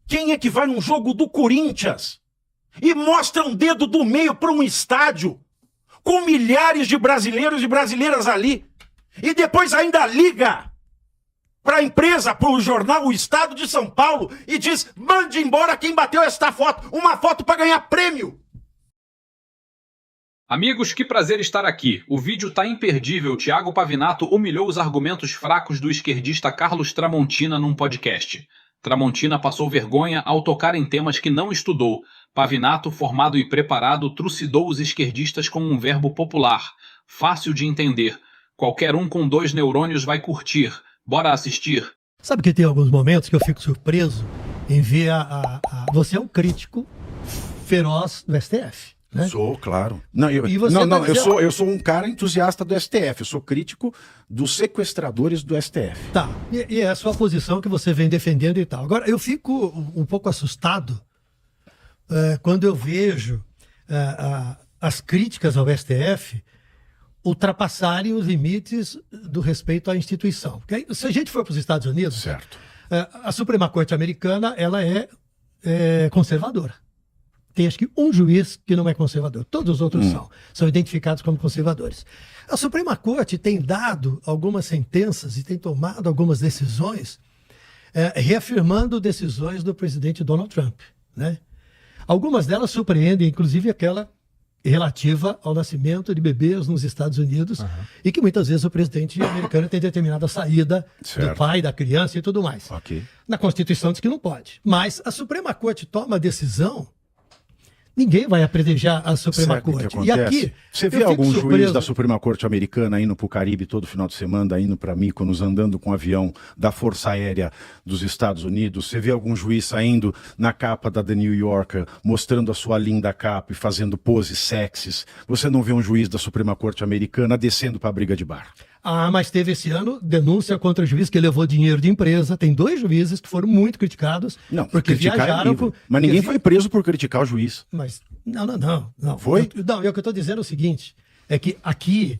Quem é que vai num jogo do Corinthians e mostra um dedo do meio para um estádio com milhares de brasileiros e brasileiras ali e depois ainda liga para a empresa, para o jornal O Estado de São Paulo e diz: mande embora quem bateu esta foto, uma foto para ganhar prêmio? Amigos, que prazer estar aqui. O vídeo tá imperdível. Thiago Pavinato humilhou os argumentos fracos do esquerdista Carlos Tramontina num podcast. Tramontina passou vergonha ao tocar em temas que não estudou. Pavinato, formado e preparado, trucidou os esquerdistas com um verbo popular, fácil de entender. Qualquer um com 2 neurônios vai curtir. Bora assistir. Sabe que tem alguns momentos que eu fico surpreso em ver Você é um crítico feroz do STF. Né? Sou, claro. Não, eu sou um cara entusiasta do STF, eu sou crítico dos sequestradores do STF. Tá, e é a sua posição que você vem defendendo e tal. Agora, eu fico um pouco assustado quando eu vejo as críticas ao STF ultrapassarem os limites do respeito à instituição. Porque se a gente for para os Estados Unidos, certo. A Suprema Corte Americana ela é conservadora. Tem acho que um juiz que não é conservador. Todos os outros são identificados como conservadores. A Suprema Corte tem dado algumas sentenças e tem tomado algumas decisões reafirmando decisões do presidente Donald Trump. Né? Algumas delas surpreendem, inclusive aquela relativa ao nascimento de bebês nos Estados Unidos e que muitas vezes o presidente americano tem determinado a saída do pai, da criança e tudo mais. Okay. Na Constituição diz que não pode. Mas a Suprema Corte toma a decisão. Ninguém vai apredejar a Suprema Corte. E aqui, você vê algum juiz da Suprema Corte Americana indo para o Caribe todo final de semana, indo para Mykonos, andando com um avião da Força Aérea dos Estados Unidos? Você vê algum juiz saindo na capa da The New Yorker, mostrando a sua linda capa e fazendo poses sexys? Você não vê um juiz da Suprema Corte Americana descendo para a briga de bar? Ah, mas teve esse ano denúncia contra o juiz que levou dinheiro de empresa. Tem 2 juízes que foram muito criticados. Não, porque viajaram. Mas ninguém foi preso por criticar o juiz. Mas não. Foi? O que eu estou dizendo é o seguinte: é que aqui,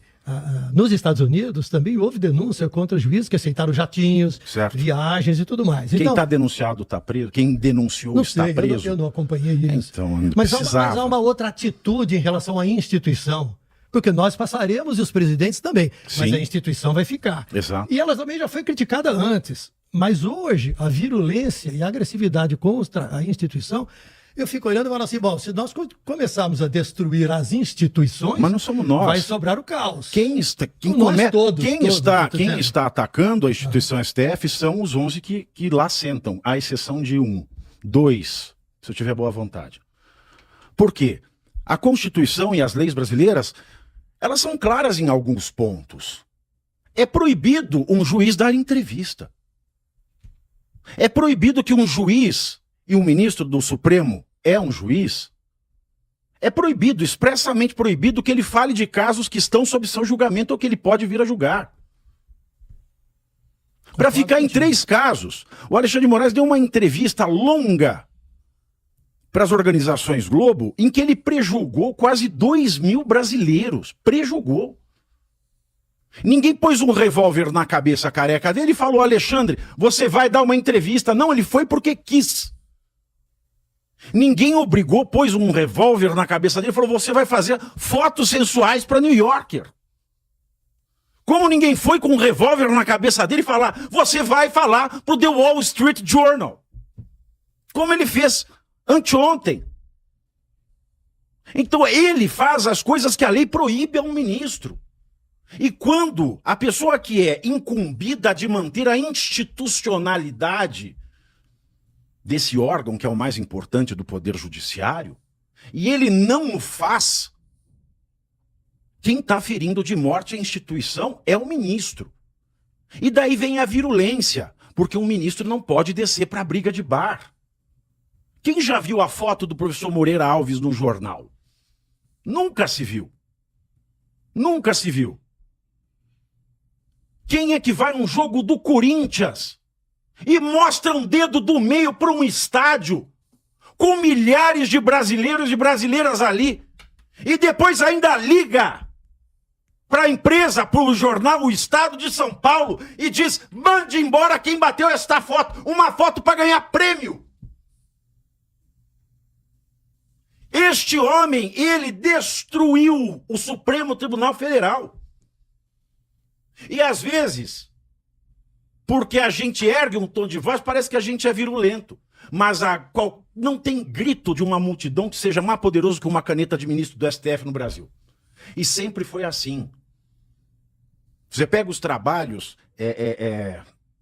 nos Estados Unidos, também houve denúncia contra juízes que aceitaram jatinhos, viagens e tudo mais. Quem está denunciado está preso? Quem denunciou está preso? Eu não acompanhei isso. Então, mas há uma outra atitude em relação à instituição. Porque nós passaremos e os presidentes também, mas a instituição vai ficar. Exato. E ela também já foi criticada antes. Mas hoje, a virulência e a agressividade contra a instituição, eu fico olhando e falo assim, bom, se nós começarmos a destruir as instituições, mas não somos nós. Vai sobrar o caos. Quem está atacando a instituição STF são os 11 que lá sentam, à exceção de 1, 2, se eu tiver boa vontade. Por quê? A Constituição e as leis brasileiras, elas são claras em alguns pontos. É proibido um juiz dar entrevista. É proibido que um juiz e um ministro do Supremo um juiz. É proibido, expressamente proibido, que ele fale de casos que estão sob seu julgamento ou que ele pode vir a julgar. Para ficar em 3 casos, o Alexandre de Moraes deu uma entrevista longa para as organizações Globo, em que ele prejulgou quase 2.000 brasileiros. Prejulgou. Ninguém pôs um revólver na cabeça careca dele e falou: Alexandre, você vai dar uma entrevista. Não, ele foi porque quis. Ninguém obrigou, pôs um revólver na cabeça dele e falou: você vai fazer fotos sensuais para New Yorker. Como ninguém foi com um revólver na cabeça dele e falar: você vai falar para o The Wall Street Journal. Como ele fez anteontem. Então ele faz as coisas que a lei proíbe a um ministro. E quando a pessoa que é incumbida de manter a institucionalidade desse órgão, que é o mais importante do Poder Judiciário, e ele não o faz, quem está ferindo de morte a instituição é o ministro. E daí vem a virulência, porque um ministro não pode descer para a briga de bar. Quem já viu a foto do professor Moreira Alves no jornal? Nunca se viu. Nunca se viu. Quem é que vai num jogo do Corinthians e mostra um dedo do meio para um estádio com milhares de brasileiros e brasileiras ali e depois ainda liga para a empresa, para o jornal O Estado de São Paulo e diz: mande embora quem bateu esta foto, uma foto para ganhar prêmio? Este homem, ele destruiu o Supremo Tribunal Federal. E às vezes, porque a gente ergue um tom de voz, parece que a gente é virulento. Mas não tem grito de uma multidão que seja mais poderoso que uma caneta de ministro do STF no Brasil. E sempre foi assim. Você pega os trabalhos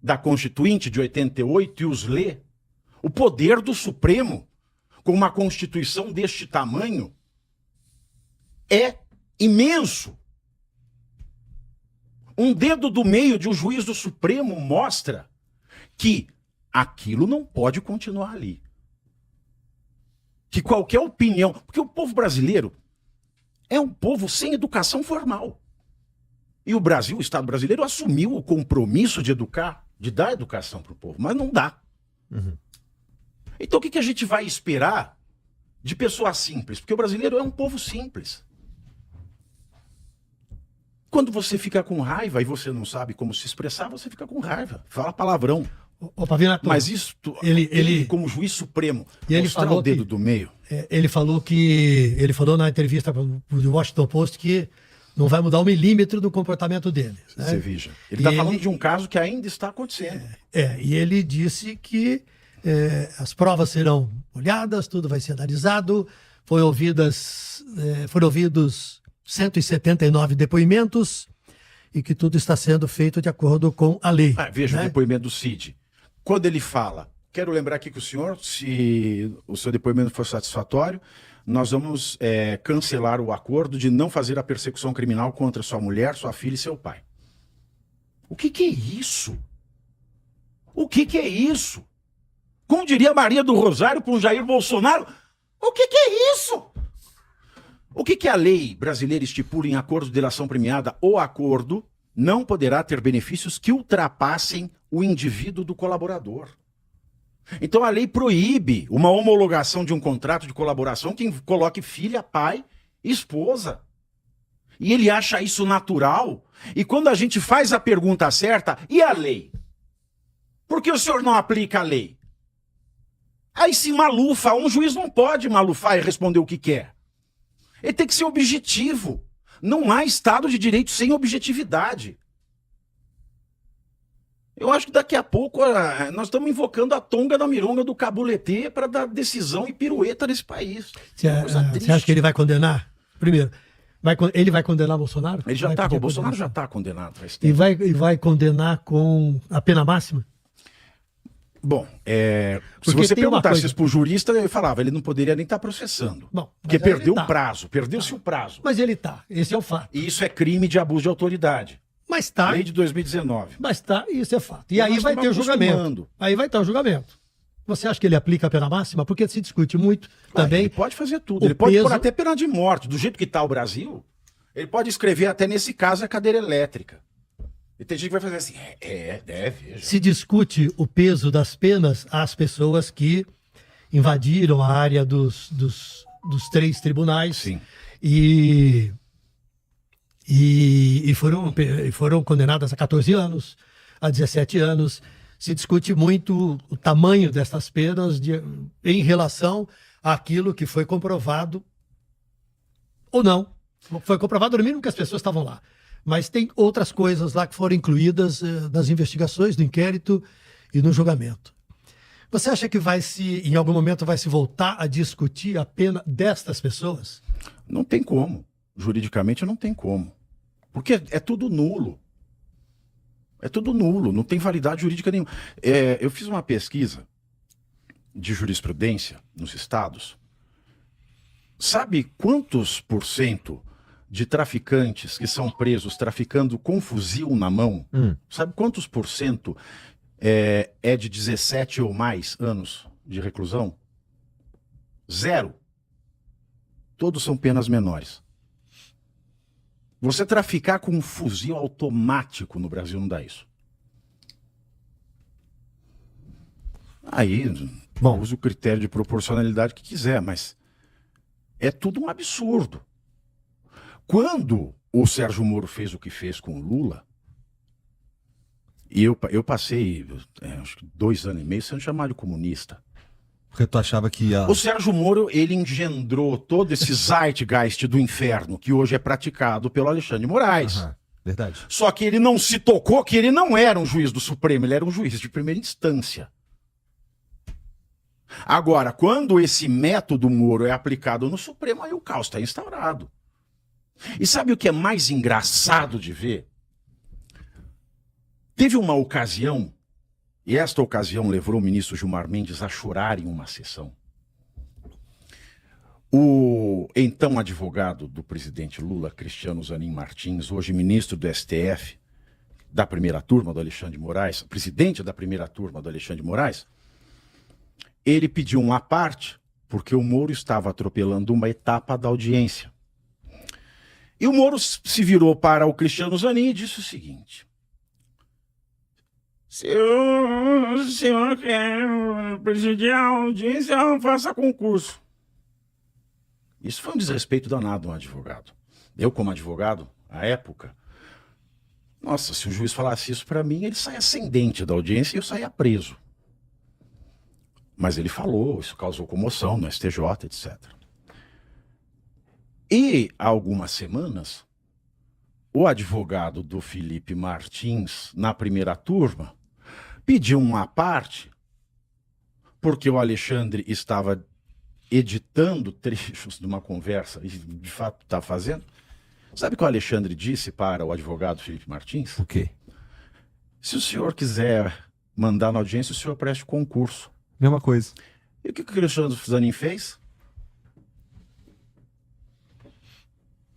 da Constituinte de 88 e os lê. O poder do Supremo, com uma Constituição deste tamanho, é imenso. Um dedo do meio de um juiz do Supremo mostra que aquilo não pode continuar ali. Que qualquer opinião... Porque o povo brasileiro é um povo sem educação formal. E o Brasil, o Estado brasileiro, assumiu o compromisso de educar, de dar educação para o povo, mas não dá. Uhum. Então o que a gente vai esperar de pessoas simples? Porque o brasileiro é um povo simples. Quando você fica com raiva e você não sabe como se expressar, você fica com raiva. Fala palavrão. Ô, Pavinato, Mas isso, ele como juiz supremo, e ele mostrar falou o dedo que- do meio. ele falou na entrevista para o Washington Post que não vai mudar um milímetro do comportamento dele. Né? Você veja. Ele E está falando de um caso que ainda está acontecendo. E ele disse que as provas serão olhadas, tudo vai ser analisado, foram ouvidos 179 depoimentos e que tudo está sendo feito de acordo com a lei. Veja né? o depoimento do Cid. Quando ele fala, quero lembrar aqui que o senhor, se o seu depoimento for satisfatório, nós vamos cancelar o acordo de não fazer a persecução criminal contra sua mulher, sua filha e seu pai. O que é isso? O que é isso? Como diria Maria do Rosário para um Jair Bolsonaro, o que é isso? O que a lei brasileira estipula em acordo de delação premiada? O acordo não poderá ter benefícios que ultrapassem o indivíduo do colaborador. Então a lei proíbe uma homologação de um contrato de colaboração que coloque filha, pai, esposa. E ele acha isso natural. E quando a gente faz a pergunta certa, e a lei? Por que o senhor não aplica a lei? Aí se malufa, um juiz não pode malufar e responder o que quer. Ele tem que ser objetivo. Não há Estado de Direito sem objetividade. Eu acho que daqui a pouco nós estamos invocando a tonga da mironga do cabuletê para dar decisão e pirueta nesse país. Você acha que ele vai condenar? Primeiro, ele vai condenar Bolsonaro? Ele já Vai está, pedir o Bolsonaro já condenação? está condenado faz E tempo. vai condenar com a pena máxima? Bom, se Porque você tem uma perguntasse coisa- isso para o jurista, ele falava, ele não poderia nem estar processando. Bom, Porque mas aí perdeu ele tá. o prazo, perdeu-se o prazo. Mas ele tá, esse é o fato. E isso é crime de abuso de autoridade. Mas tá, Lei de 2019. isso é fato. E E aí nós vai ter o estamos julgamento. acostumando. Aí vai ter o julgamento. Você acha que ele aplica a pena máxima? Porque se discute muito também. Ele pode fazer tudo. o Ele pode peso- pôr até pena de morte. Do jeito que está o Brasil, ele pode escrever até nesse caso a cadeira elétrica. E tem gente que vai fazer assim, deve. Se discute o peso das penas às pessoas que invadiram a área dos 3 tribunais Sim. e foram condenadas a 14 anos, a 17 anos. Se discute muito o tamanho dessas penas em relação àquilo que foi comprovado ou não. Foi comprovado no mínimo que as pessoas estavam lá. Mas tem outras coisas lá que foram incluídas nas investigações, no inquérito e no julgamento. Você acha que em algum momento vai se voltar a discutir a pena destas pessoas? Não tem como. Juridicamente não tem como. Porque é tudo nulo. É tudo nulo, não tem validade jurídica nenhuma. Eu fiz uma pesquisa de jurisprudência nos estados. Sabe quantos % de traficantes que são presos traficando com fuzil na mão? Sabe quantos % é de 17 ou mais anos de reclusão? 0. Todos são penas menores. Você traficar com um fuzil automático no Brasil não dá isso. Aí, use o critério de proporcionalidade que quiser, mas é tudo um absurdo. Quando o Sérgio Moro fez o que fez com o Lula, e eu passei acho que 2 anos e meio sendo chamado de comunista. Porque tu achava que ia... O Sérgio Moro, ele engendrou todo esse zeitgeist do inferno que hoje é praticado pelo Alexandre de Moraes. Aham, verdade. Só que ele não se tocou que ele não era um juiz do Supremo, ele era um juiz de primeira instância. Agora, quando esse método Moro é aplicado no Supremo, aí o caos está instaurado. E sabe o que é mais engraçado de ver? Teve uma ocasião, e esta ocasião levou o ministro Gilmar Mendes a chorar em uma sessão. O então advogado do presidente Lula, Cristiano Zanin Martins, hoje ministro do STF, da primeira turma do Alexandre de Moraes, presidente da primeira turma do Alexandre de Moraes, ele pediu uma parte porque o Moro estava atropelando uma etapa da audiência. E o Moro se virou para o Cristiano Zanin e disse o seguinte: se o senhor quer presidir a audiência, faça concurso. Isso foi um desrespeito danado a um advogado. Eu, como advogado, à época, nossa, se o juiz falasse isso para mim, ele saia ascendente da audiência e eu saia preso. Mas ele falou, isso causou comoção no STJ, etc. E há algumas semanas, o advogado do Felipe Martins, na primeira turma, pediu uma parte, porque o Alexandre estava editando trechos de uma conversa, e de fato está fazendo. Sabe o que o Alexandre disse para o advogado Felipe Martins? O quê? Se o senhor quiser mandar na audiência, o senhor preste concurso. Mesma coisa. E o que o Cristiano Zanin fez?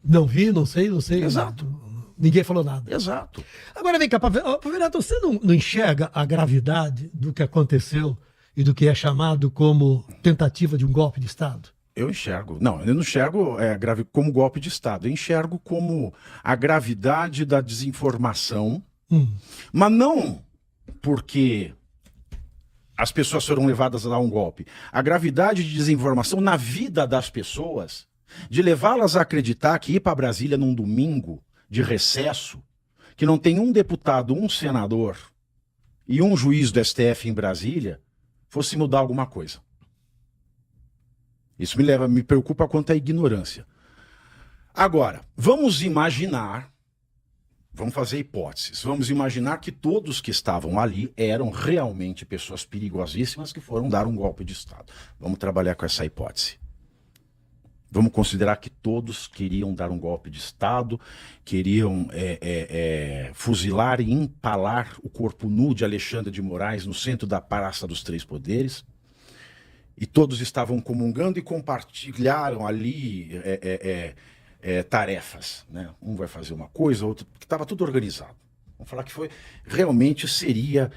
Não vi, não sei. Exato. Ninguém falou nada. Exato. Agora vem cá, Pavinato, você não enxerga a gravidade do que aconteceu e do que é chamado como tentativa de um golpe de Estado? Eu enxergo. Não, eu não enxergo como golpe de Estado. Eu enxergo como a gravidade da desinformação, mas não porque as pessoas foram levadas a dar um golpe. A gravidade de desinformação na vida das pessoas, de levá-las a acreditar que ir para Brasília num domingo de recesso, que não tem um deputado, um senador e um juiz do STF em Brasília, fosse mudar alguma coisa. Isso me preocupa quanto à ignorância. Agora, vamos fazer hipóteses. Vamos imaginar que todos que estavam ali eram realmente pessoas perigosíssimas que foram dar um golpe de Estado. Vamos trabalhar com essa hipótese. Vamos considerar que todos queriam dar um golpe de Estado, queriam fuzilar e empalar o corpo nu de Alexandre de Moraes no centro da Praça dos Três Poderes. E todos estavam comungando e compartilharam ali tarefas, né? Um vai fazer uma coisa, outro, porque estava tudo organizado. Vamos falar que realmente seria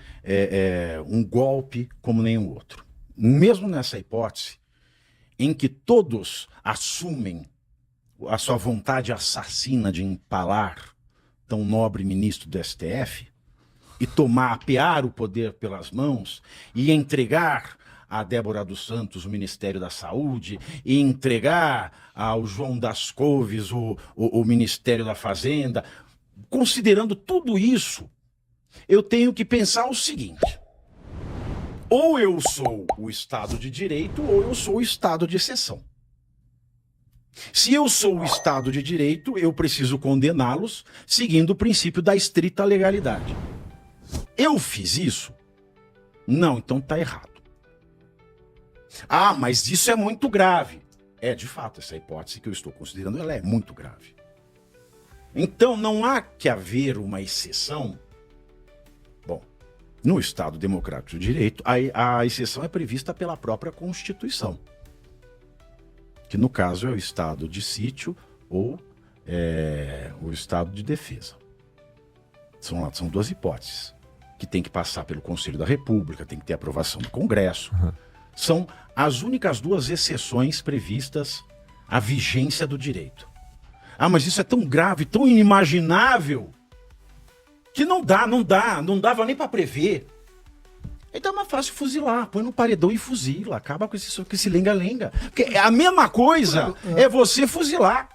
um golpe como nenhum outro. Mesmo nessa hipótese, em que todos assumem a sua vontade assassina de empalar tão nobre ministro do STF e apear o poder pelas mãos e entregar a Débora dos Santos o Ministério da Saúde e entregar ao João das Couves o Ministério da Fazenda. Considerando tudo isso, eu tenho que pensar o seguinte: ou eu sou o Estado de Direito ou eu sou o Estado de exceção. Se eu sou o Estado de Direito, eu preciso condená-los seguindo o princípio da estrita legalidade. Eu fiz isso? Não, então está errado. Ah, mas isso é muito grave. De fato, essa hipótese que eu estou considerando, ela é muito grave. Então, não há que haver uma exceção. Bom, no Estado Democrático de Direito, a exceção é prevista pela própria Constituição, que no caso é o estado de sítio ou o estado de defesa. São duas hipóteses, que tem que passar pelo Conselho da República, tem que ter aprovação do Congresso. São as únicas duas exceções previstas à vigência do direito. Ah, mas isso é tão grave, tão inimaginável, que não dava nem para prever. Então é mais fácil fuzilar, põe no paredão e fuzila, acaba com esse lenga-lenga. Porque a mesma coisa é você fuzilar.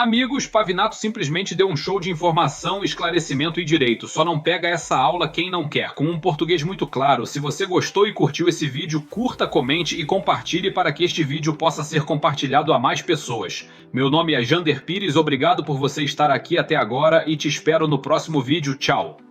Amigos, Pavinato simplesmente deu um show de informação, esclarecimento e direito. Só não pega essa aula quem não quer. Com um português muito claro, se você gostou e curtiu esse vídeo, curta, comente e compartilhe para que este vídeo possa ser compartilhado a mais pessoas. Meu nome é Jander Pires, obrigado por você estar aqui até agora e te espero no próximo vídeo. Tchau!